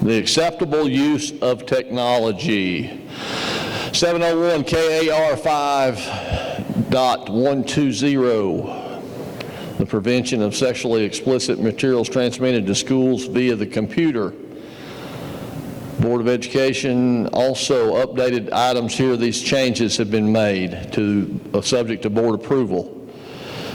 The acceptable use of technology. 701 KAR 5.120, the prevention of sexually explicit materials transmitted to schools via the computer. Board of Education also updated items here. These changes have been made subject to board approval.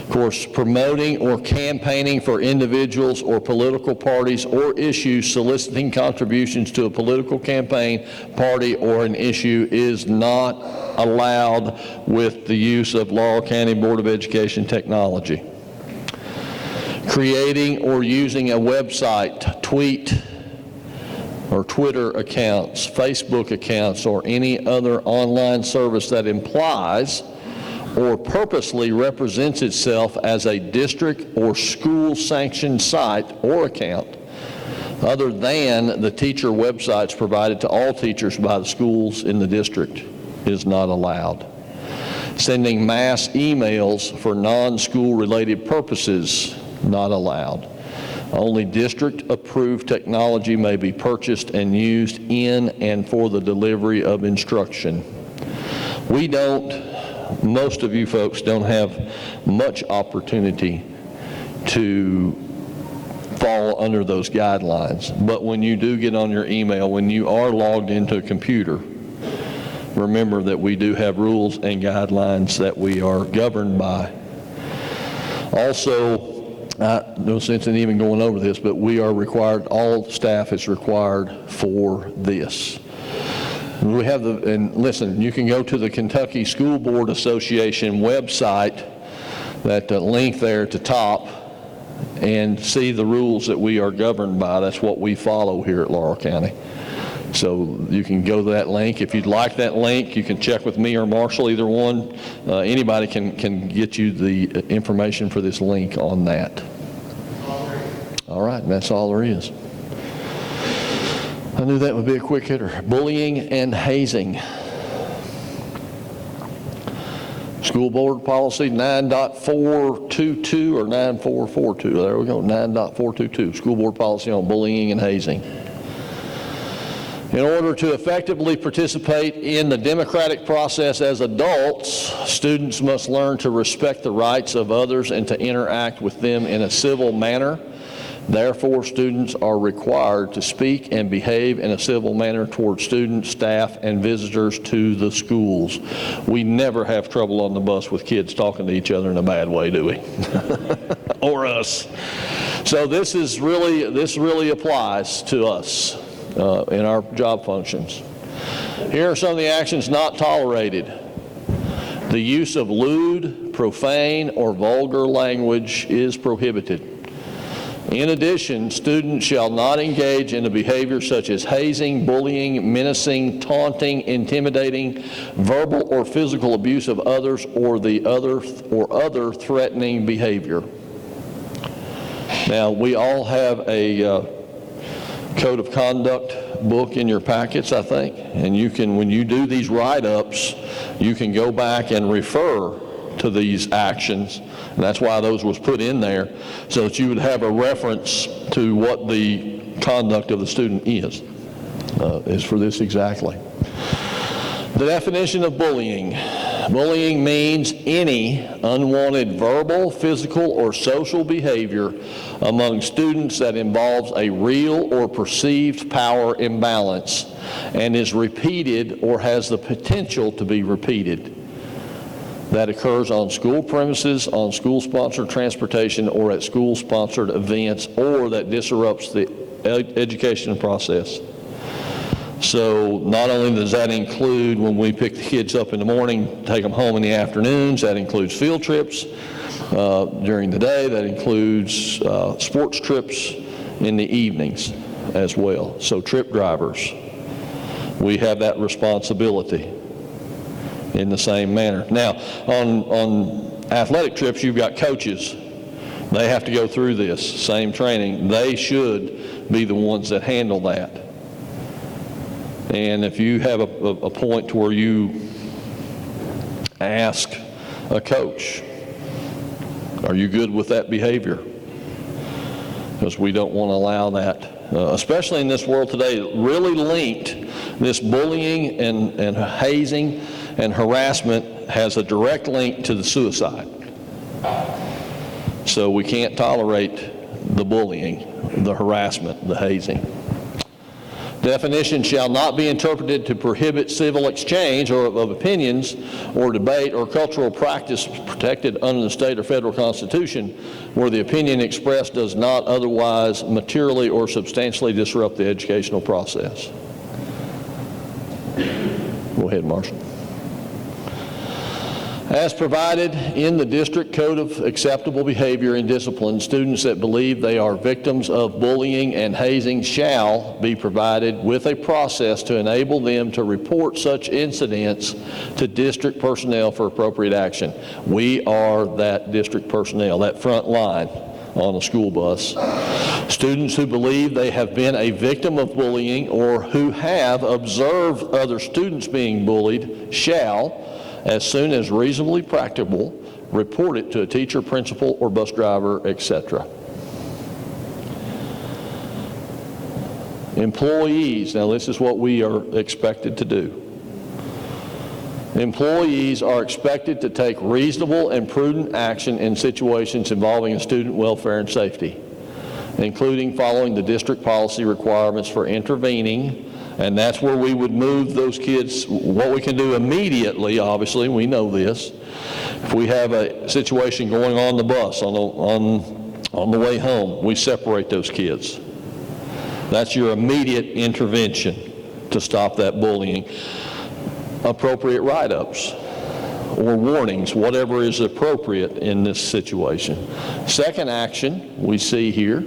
Of course, promoting or campaigning for individuals or political parties or issues, soliciting contributions to a political campaign, party, or an issue is not allowed with the use of Laurel County Board of Education technology. Creating or using a website, tweet, or Twitter accounts, Facebook accounts, or any other online service that implies or purposely represents itself as a district or school sanctioned site or account other than the teacher websites provided to all teachers by the schools in the district is not allowed. Sending mass emails for non-school related purposes, not allowed. Only district-approved technology may be purchased and used in and for the delivery of instruction. Most of you folks don't have much opportunity to fall under those guidelines. But when you do get on your email, when you are logged into a computer, remember that we do have rules and guidelines that we are governed by. Also, no sense in even going over this, but we are required, all staff is required for this. We have and listen, you can go to the Kentucky School Board Association website, that link there at the top, and see the rules that we are governed by. That's what we follow here at Laurel County. So you can go to that link. If you'd like that link, you can check with me or Marshall, either one. Anybody can get you the information for this link on that. All right, that's all there is. I knew that would be a quick hitter. Bullying and hazing. School Board Policy 9.422 or 9.442. There we go, 9.422. School Board Policy on bullying and hazing. In order to effectively participate in the democratic process as adults, students must learn to respect the rights of others and to interact with them in a civil manner. Therefore, students are required to speak and behave in a civil manner toward students, staff, and visitors to the schools. We never have trouble on the bus with kids talking to each other in a bad way, do we? Or us. So this really applies to us in our job functions. Here are some of the actions not tolerated. The use of lewd, profane, or vulgar language is prohibited. In addition, students shall not engage in a behavior such as hazing, bullying, menacing, taunting, intimidating, verbal or physical abuse of others, or other threatening behavior. Now, we all have a code of conduct book in your packets, I think, and you can, when you do these write-ups, you can go back and refer to these actions. And that's why those was put in there, so that you would have a reference to what the conduct of the student is for this exactly. The definition of bullying. Bullying means any unwanted verbal, physical, or social behavior among students that involves a real or perceived power imbalance and is repeated or has the potential to be repeated. That occurs on school premises, on school-sponsored transportation, or at school-sponsored events, or that disrupts the education process. So not only does that include when we pick the kids up in the morning, take them home in the afternoons, that includes field trips during the day, that includes sports trips in the evenings as well. So trip drivers, we have that responsibility in the same manner. Now, on athletic trips, you've got coaches. They have to go through this same training. They should be the ones that handle that. And if you have a point to where you ask a coach, are you good with that behavior? because we don't want to allow that, especially in this world today, really linked. This bullying and hazing and harassment has a direct link to the suicide. So we can't tolerate the bullying, the harassment, the hazing. Definition shall not be interpreted to prohibit civil exchange or of opinions or debate or cultural practice protected under the state or federal constitution where the opinion expressed does not otherwise materially or substantially disrupt the educational process. Go ahead, Marshall. As provided in the District Code of Acceptable Behavior and Discipline, students that believe they are victims of bullying and hazing shall be provided with a process to enable them to report such incidents to district personnel for appropriate action. We are that district personnel, that front line on a school bus. Students who believe they have been a victim of bullying or who have observed other students being bullied shall, as soon as reasonably practicable, report it to a teacher, principal, or bus driver, etc. Employees, now this is what we are expected to do. Employees are expected to take reasonable and prudent action in situations involving student welfare and safety, including following the district policy requirements for intervening. And that's where we would move those kids. What we can do immediately, obviously, we know this. If we have a situation going on the bus on the way home, we separate those kids. That's your immediate intervention to stop that bullying. Appropriate write-ups or warnings, whatever is appropriate in this situation. Second action we see here,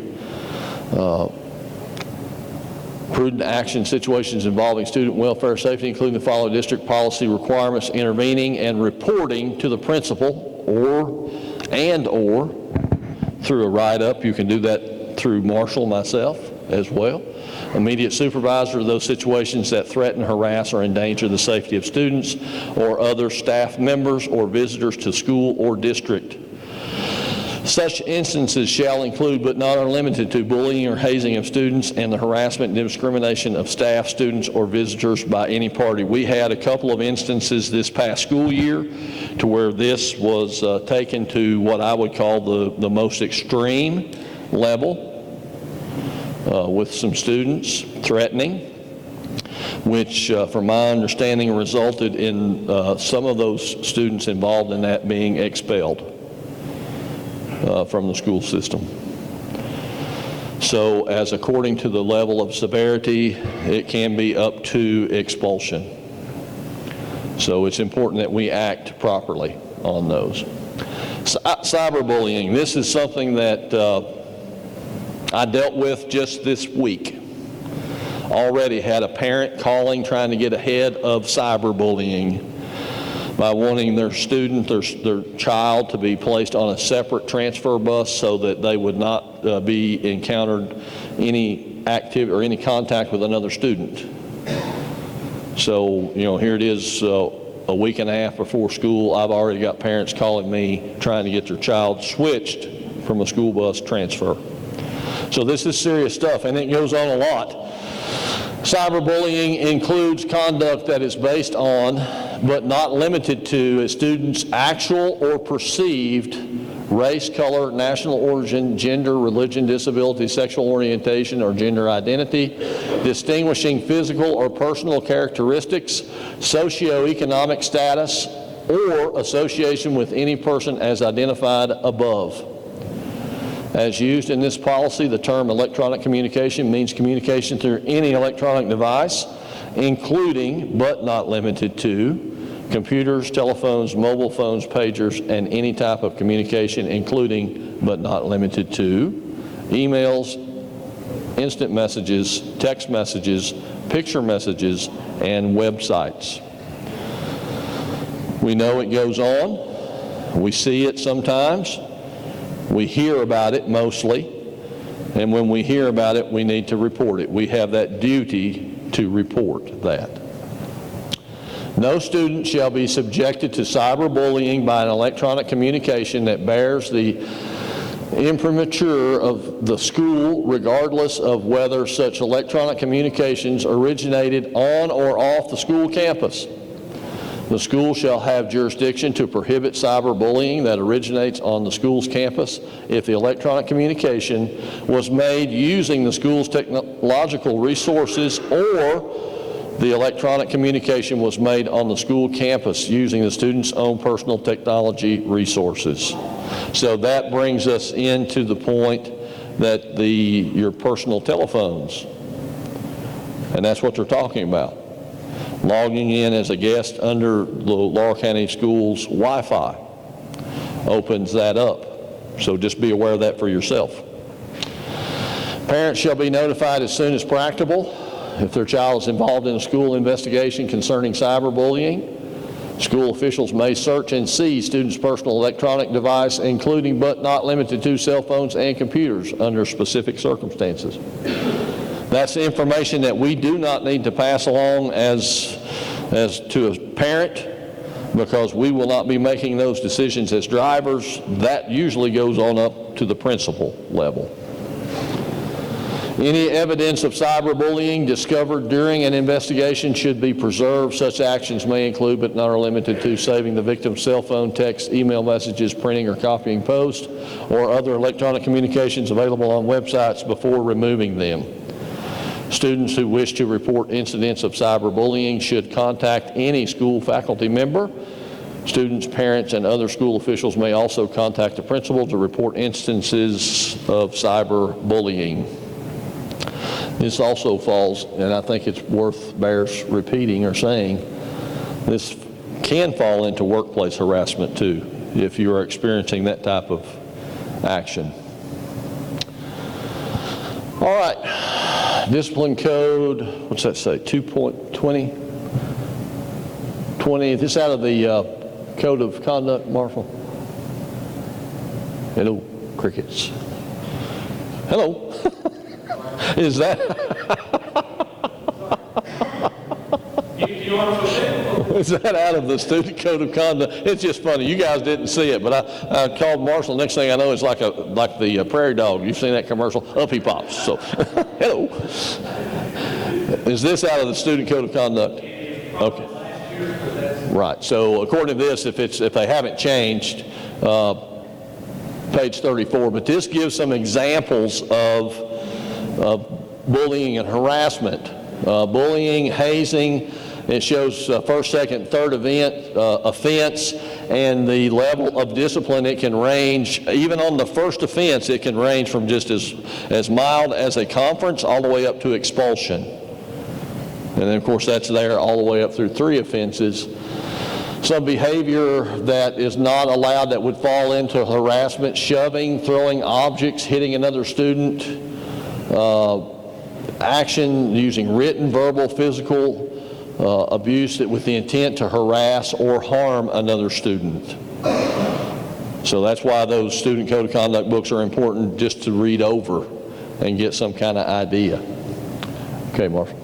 prudent action situations involving student welfare safety, including the following district policy requirements, intervening and reporting to the principal or through a write-up. You can do that through Marshall, myself as well. Immediate supervisor of those situations that threaten, harass, or endanger the safety of students or other staff members or visitors to school or district. Such instances shall include, but not are limited to, bullying or hazing of students and the harassment and discrimination of staff, students, or visitors by any party. We had a couple of instances this past school year to where this was taken to what I would call the most extreme level with some students threatening, which from my understanding resulted in some of those students involved in that being expelled from the school system. So as according to the level of severity, it can be up to expulsion. So it's important that we act properly on those. Cyberbullying, this is something that I dealt with just this week. Already had a parent calling trying to get ahead of cyberbullying by wanting their student, their child, to be placed on a separate transfer bus so that they would not be encountered any activity or any contact with another student. So, here it is a week and a half before school. I've already got parents calling me trying to get their child switched from a school bus transfer. So this is serious stuff, and it goes on a lot. Cyberbullying includes conduct that is based on, but not limited to, a student's actual or perceived race, color, national origin, gender, religion, disability, sexual orientation, or gender identity, distinguishing physical or personal characteristics, socioeconomic status, or association with any person as identified above. As used in this policy, the term electronic communication means communication through any electronic device, including, but not limited to, computers, telephones, mobile phones, pagers, and any type of communication, including, but not limited to, emails, instant messages, text messages, picture messages, and websites. We know it goes on. We see it sometimes. We hear about it mostly, and when we hear about it, we need to report it. We have that duty to report that. No student shall be subjected to cyberbullying by an electronic communication that bears the imprimatur of the school, regardless of whether such electronic communications originated on or off the school campus. The school shall have jurisdiction to prohibit cyberbullying that originates on the school's campus if the electronic communication was made using the school's technological resources, or the electronic communication was made on the school campus using the student's own personal technology resources. So that brings us into the point that your personal telephones, and that's what they're talking about. Logging in as a guest under the Laurel County Schools Wi-Fi opens that up. So just be aware of that for yourself. Parents shall be notified as soon as practicable if their child is involved in a school investigation concerning cyberbullying. School officials may search and seize students' personal electronic device, including but not limited to cell phones and computers under specific circumstances. That's information that we do not need to pass along as to a parent, because we will not be making those decisions as drivers. That usually goes on up to the principal level. Any evidence of cyberbullying discovered during an investigation should be preserved. Such actions may include, but not are limited to, saving the victim's cell phone, text, email messages, printing or copying posts, or other electronic communications available on websites before removing them. Students who wish to report incidents of cyberbullying should contact any school faculty member. Students, parents, and other school officials may also contact the principal to report instances of cyberbullying. This also falls, and I think it's bears repeating or saying, this can fall into workplace harassment too, if you are experiencing that type of action. All right, discipline code, what's that say, 2.20? 20, is this out of the code of conduct, Marshall? Hello, crickets. Hello. Is that? Is that out of the student code of conduct? It's just funny. You guys didn't see it, but I called Marshall. Next thing I know, it's like the prairie dog. You've seen that commercial? Up he pops. So, hello. Is this out of the student code of conduct? Okay. Right. So according to this, if they haven't changed, page 34. But this gives some examples of bullying and harassment. Bullying, hazing, it shows first, second, third offense, and the level of discipline. It can range, even on the first offense, it can range from just as mild as a conference all the way up to expulsion. And then of course that's there all the way up through 3 offenses. Some behavior that is not allowed that would fall into harassment: shoving, throwing objects, hitting another student, action using written, verbal, physical abuse with the intent to harass or harm another student. So that's why those student code of conduct books are important, just to read over and get some kind of idea. Okay, Marshall.